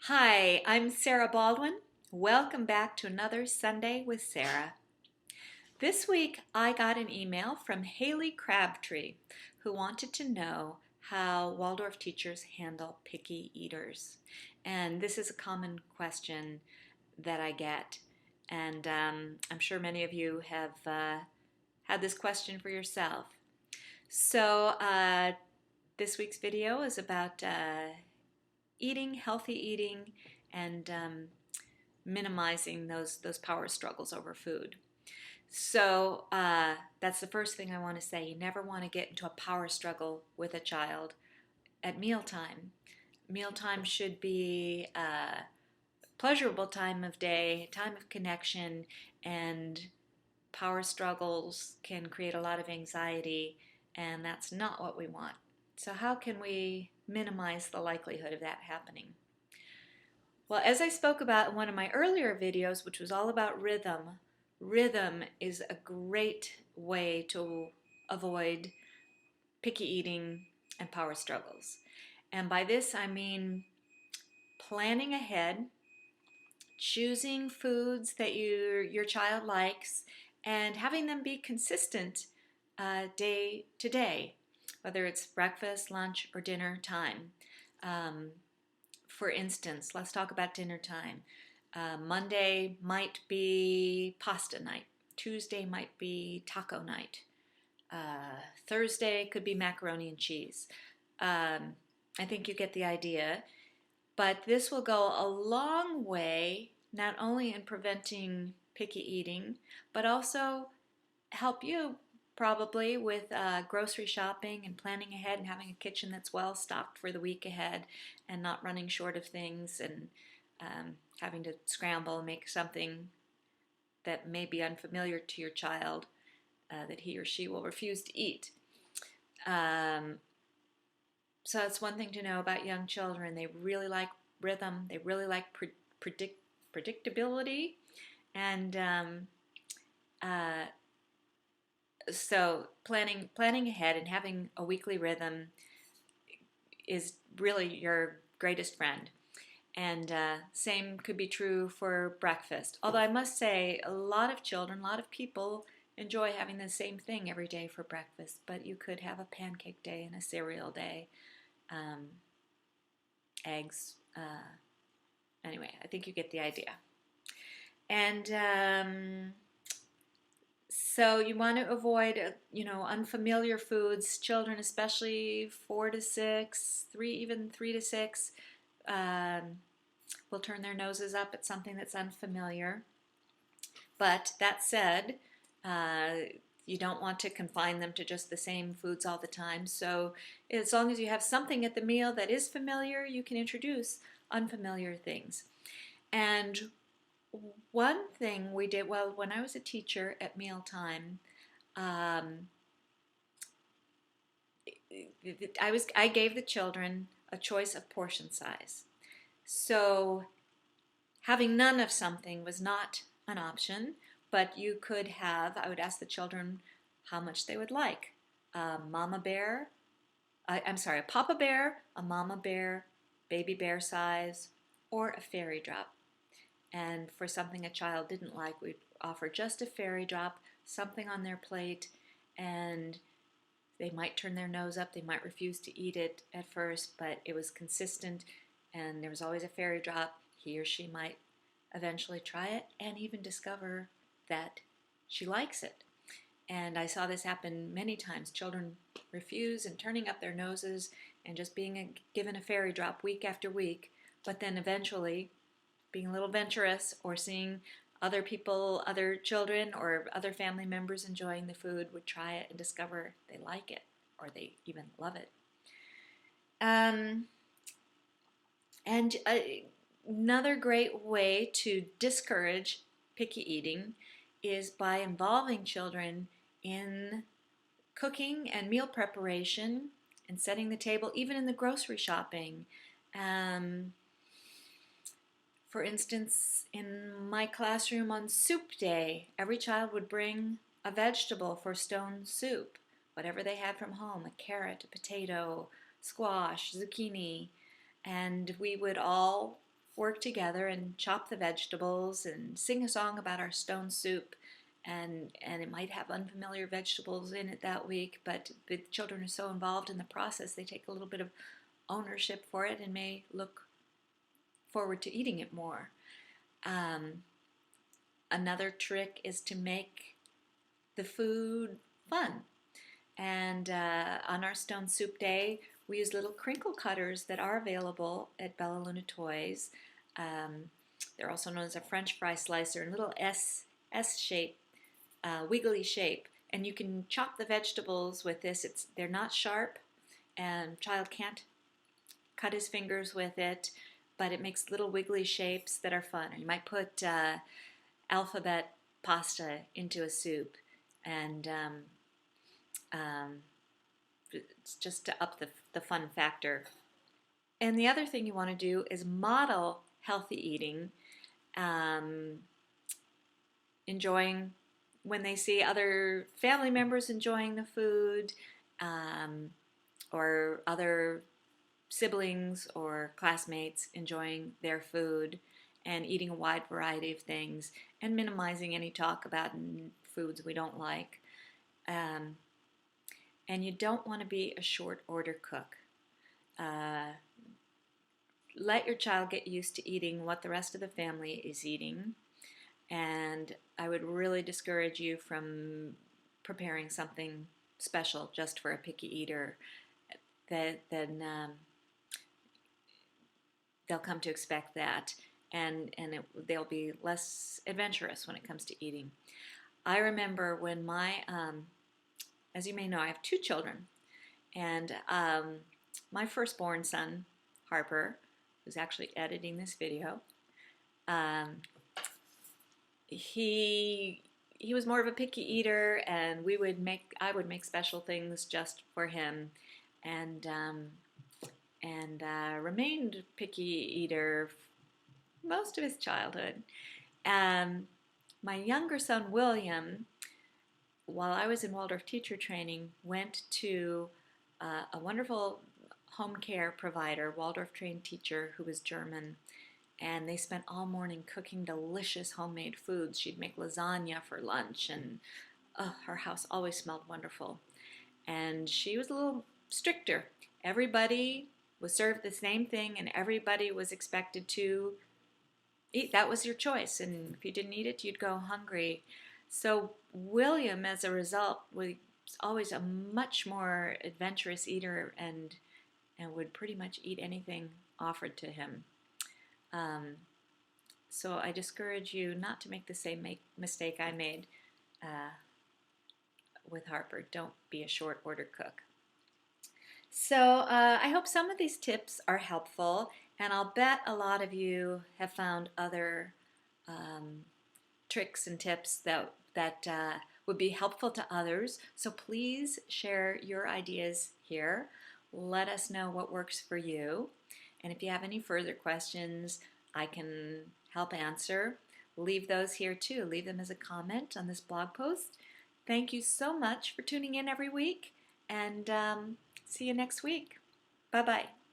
Hi, I'm Sarah Baldwin. Welcome back to another Sunday with Sarah. This week I got an email from Haley Crabtree who wanted to know how Waldorf teachers handle picky eaters. And this is a common question that I get, and I'm sure many of you have had this question for yourself. So this week's video is about eating, healthy eating, and minimizing those power struggles over food. So that's the first thing I want to say. You never want to get into a power struggle with a child at mealtime. Mealtime should be a pleasurable time of day, time of connection, and power struggles can create a lot of anxiety, and that's not what we want. So how can we minimize the likelihood of that happening? Well, as I spoke about in one of my earlier videos, which was all about rhythm, rhythm is a great way to avoid picky eating and power struggles. And by this I mean planning ahead, choosing foods that your child likes, and having them be consistent day to day, whether it's breakfast, lunch, or dinner time. For instance, let's talk about dinner time. Monday might be pasta night. Tuesday might be taco night. Thursday could be macaroni and cheese. I think you get the idea. But this will go a long way, not only in preventing picky eating, but also help you probably with grocery shopping and planning ahead and having a kitchen that's well stocked for the week ahead and not running short of things and having to scramble and make something that may be unfamiliar to your child that he or she will refuse to eat. So that's one thing to know about young children. They really like rhythm. They really like predictability, and so planning ahead and having a weekly rhythm is really your greatest friend. And same could be true for breakfast. Although I must say, a lot of children, a lot of people enjoy having the same thing every day for breakfast. But you could have a pancake day and a cereal day, eggs. Anyway, I think you get the idea. And so you want to avoid, unfamiliar foods. Children, especially 4 to 6, even 3 to 6, will turn their noses up at something that's unfamiliar. But that said, you don't want to confine them to just the same foods all the time. So as long as you have something at the meal that is familiar, you can introduce unfamiliar things. And one thing we did, well, when I was a teacher at mealtime, I gave the children a choice of portion size. So having none of something was not an option, but you could have, I would ask the children how much they would like. A Papa Bear, a Mama Bear, Baby Bear size, or a Fairy Drop. And for something a child didn't like, we'd offer just a Fairy Drop, something on their plate, and they might turn their nose up, they might refuse to eat it at first, but it was consistent, and there was always a Fairy Drop. He or she might eventually try it and even discover that she likes it. And I saw this happen many times. Children refuse and turning up their noses and just being given a Fairy Drop week after week, but then eventually being a little venturous or seeing other people, other children or other family members enjoying the food would try it and discover they like it or they even love it. Another great way to discourage picky eating is by involving children in cooking and meal preparation and setting the table, even in the grocery shopping. For instance, in my classroom on soup day, every child would bring a vegetable for stone soup, whatever they had from home, a carrot, a potato, squash, zucchini, and we would all work together and chop the vegetables and sing a song about our stone soup. And it might have unfamiliar vegetables in it that week, but the children are so involved in the process, they take a little bit of ownership for it and may look forward to eating it more. Another trick is to make the food fun. And on our stone soup day, we use little crinkle cutters that are available at Bella Luna Toys. They're also known as a French fry slicer, and little S shape, wiggly shape. And you can chop the vegetables with this. They're not sharp, and child can't cut his fingers with it, but it makes little wiggly shapes that are fun. You might put alphabet pasta into a soup, and it's just to up the fun factor. And the other thing you want to do is model healthy eating, enjoying when they see other family members enjoying the food, or other siblings or classmates enjoying their food and eating a wide variety of things, and minimizing any talk about foods we don't like. And you don't want to be a short order cook. Let your child get used to eating what the rest of the family is eating, and I would really discourage you from preparing something special just for a picky eater. Then they'll come to expect that, and they'll be less adventurous when it comes to eating. I remember when as you may know, I have 2 children, and my firstborn son, Harper, who's actually editing this video, he was more of a picky eater, and I would make special things just for him, and remained picky eater most of his childhood. My younger son, William, while I was in Waldorf teacher training, went to a wonderful home care provider, Waldorf trained teacher who was German, and they spent all morning cooking delicious homemade foods. She'd make lasagna for lunch, and her house always smelled wonderful. And she was a little stricter. Everybody was served the same thing, and everybody was expected to eat. That was your choice, and if you didn't eat it, you'd go hungry. So William, as a result, was always a much more adventurous eater, and would pretty much eat anything offered to him. So I discourage you not to make the same mistake I made with Harper. Don't be a short order cook. So I hope some of these tips are helpful, and I'll bet a lot of you have found other tricks and tips that would be helpful to others. So please share your ideas here. Let us know what works for you. And if you have any further questions I can help answer, leave those here too. Leave them as a comment on this blog post. Thank you so much for tuning in every week, and see you next week. Bye-bye.